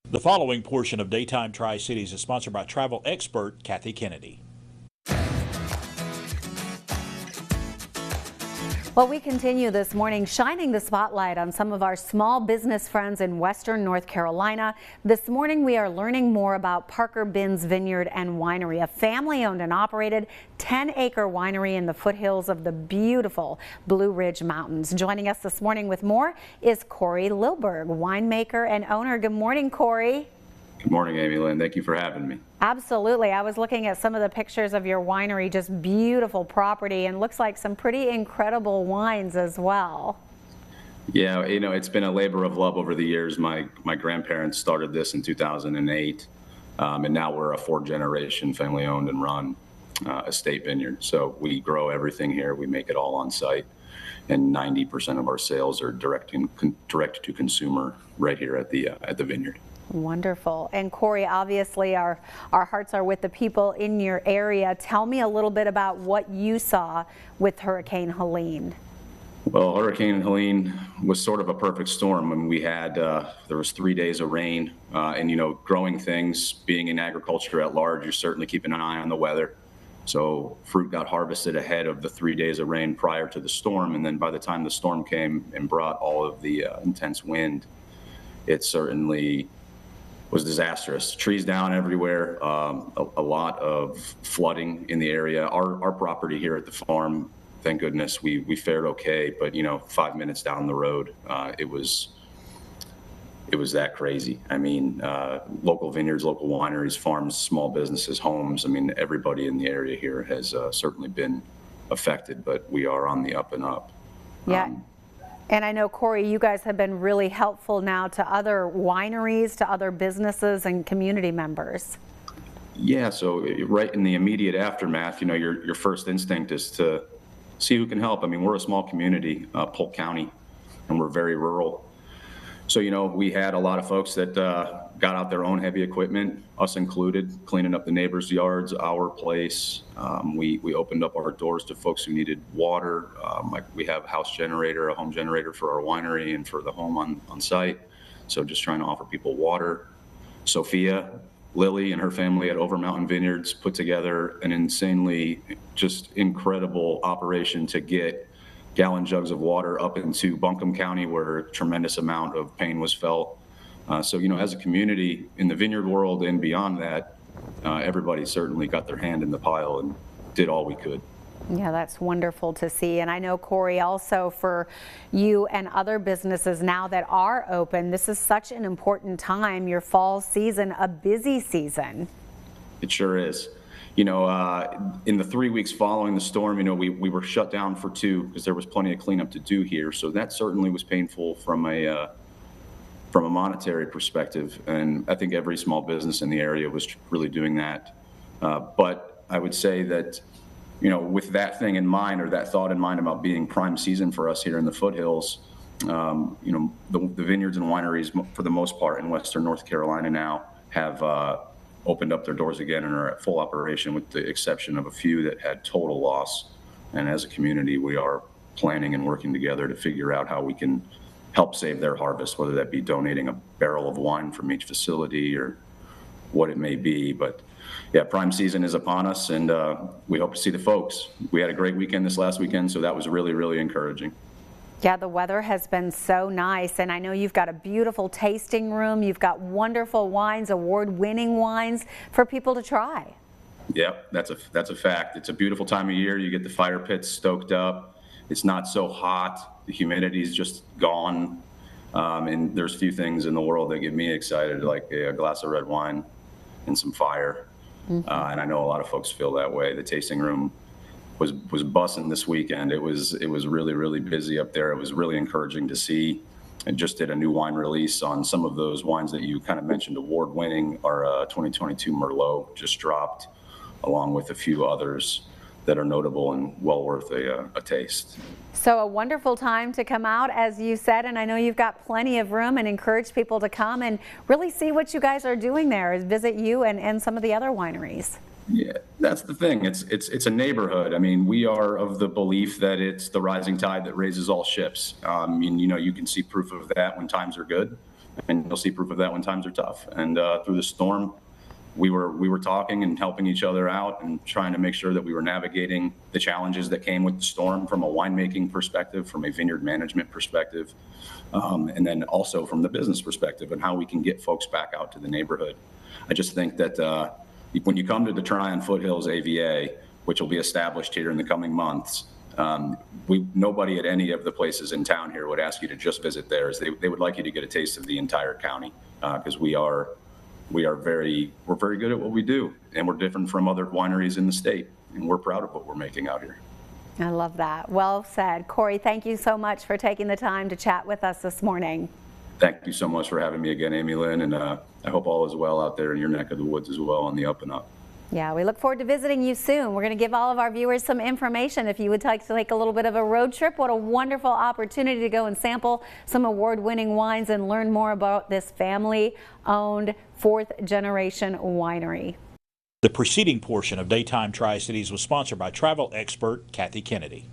The following portion of Daytime Tri-Cities is sponsored by travel expert Kathy Kennedy. Well, we continue this morning shining the spotlight on some of our small business friends in Western North Carolina. This morning we are learning more about Parker Binns Vineyard and Winery, a family-owned and operated 10-acre winery in the foothills of the beautiful Blue Ridge Mountains. Joining us this morning with more is Cory Lillberg, winemaker and owner. Good morning, Cory. Good morning, Amy Lynn. Thank you for having me. Absolutely. I was looking at some of the pictures of your winery, just beautiful property, and looks like some pretty incredible wines as well. Yeah, it's been a labor of love over the years. My grandparents started this in 2008, and now we're a fourth-generation family-owned and run estate vineyard. So we grow everything here. We make it all on site, and 90% of our sales are direct to consumer right here at the vineyard. Wonderful. And Cory, obviously our hearts are with the people in your area. Tell me a little bit about what you saw with Hurricane Helene. Well, Hurricane Helene was sort of a perfect storm. When we had, there was 3 days of rain, and growing things, being in agriculture at large, you're certainly keeping an eye on the weather. So fruit got harvested ahead of the 3 days of rain prior to the storm, and then by the time the storm came and brought all of the intense wind, it certainly was disastrous. Trees down everywhere, a lot of flooding in the area. Our property here at the farm, thank goodness, we fared okay, but 5 minutes down the road, it was that crazy. I mean, local vineyards, local wineries, farms, small businesses, homes, I mean, everybody in the area here has certainly been affected, but we are on the up and up. Yeah. And I know, Cory, you guys have been really helpful now to other wineries, to other businesses and community members. Yeah, so right in the immediate aftermath, your first instinct is to see who can help. I mean, we're a small community, Polk County, and we're very rural. So, we had a lot of folks that got out their own heavy equipment, us included, cleaning up the neighbors' yards, our place. We opened up our doors to folks who needed water. Like we have a house generator, a home generator for our winery and for the home on site. So just trying to offer people water. Sophia, Lily, and her family at Over Mountain Vineyards put together an insanely just incredible operation to get gallon jugs of water up into Buncombe County, where a tremendous amount of pain was felt. So, as a community in the vineyard world and beyond that, everybody certainly got their hand in the pile and did all we could. Yeah, that's wonderful to see. And I know, Cory, also for you and other businesses now that are open, this is such an important time, your fall season, a busy season. It sure is. In the 3 weeks following the storm, we were shut down for 2 because there was plenty of cleanup to do here. So that certainly was painful from a monetary perspective. And I think every small business in the area was really doing that. But I would say that, with that thing in mind, or that thought in mind about being prime season for us here in the foothills, the vineyards and wineries, for the most part in Western North Carolina now, have opened up their doors again and are at full operation, with the exception of a few that had total loss. And as a community, we are planning and working together to figure out how we can help save their harvest, whether that be donating a barrel of wine from each facility or what it may be. But yeah, prime season is upon us, and we hope to see the folks. We had a great weekend this last weekend, so that was really, really encouraging. Yeah, the weather has been so nice, and I know you've got a beautiful tasting room. You've got wonderful wines, award-winning wines for people to try. Yep, that's a fact. It's a beautiful time of year. You get the fire pits stoked up. It's not so hot. The humidity's just gone. And there's few things in the world that get me excited, like a glass of red wine and some fire. Mm-hmm. And I know a lot of folks feel that way. The tasting room was bussing this weekend. It was really, really busy up there. It was really encouraging to see. I just did a new wine release on some of those wines that you kind of mentioned, award-winning. Our 2022 Merlot just dropped, along with a few others that are notable and well worth a taste. So a wonderful time to come out, as you said, and I know you've got plenty of room, and encourage people to come and really see what you guys are doing there, is visit you and some of the other wineries. Yeah, that's the thing. It's a neighborhood. I mean, we are of the belief that it's the rising tide that raises all ships. You can see proof of that when times are good. And you'll see proof of that when times are tough. And through the storm, we were talking and helping each other out and trying to make sure that we were navigating the challenges that came with the storm from a winemaking perspective, from a vineyard management perspective, and then also from the business perspective and how we can get folks back out to the neighborhood. I just think that when you come to the Tryon Foothills AVA, which will be established here in the coming months, nobody at any of the places in town here would ask you to just visit theirs. They would like you to get a taste of the entire county, because we're very good at what we do, and we're different from other wineries in the state, and we're proud of what we're making out here. I love that. Well said. Cory, thank you so much for taking the time to chat with us this morning. Thank you so much for having me again, Amy Lynn, and I hope all is well out there in your neck of the woods as well on the up and up. Yeah, we look forward to visiting you soon. We're going to give all of our viewers some information. If you would like to take a little bit of a road trip, what a wonderful opportunity to go and sample some award-winning wines and learn more about this family-owned fourth-generation winery. The preceding portion of Daytime Tri-Cities was sponsored by travel expert Kathy Kennedy.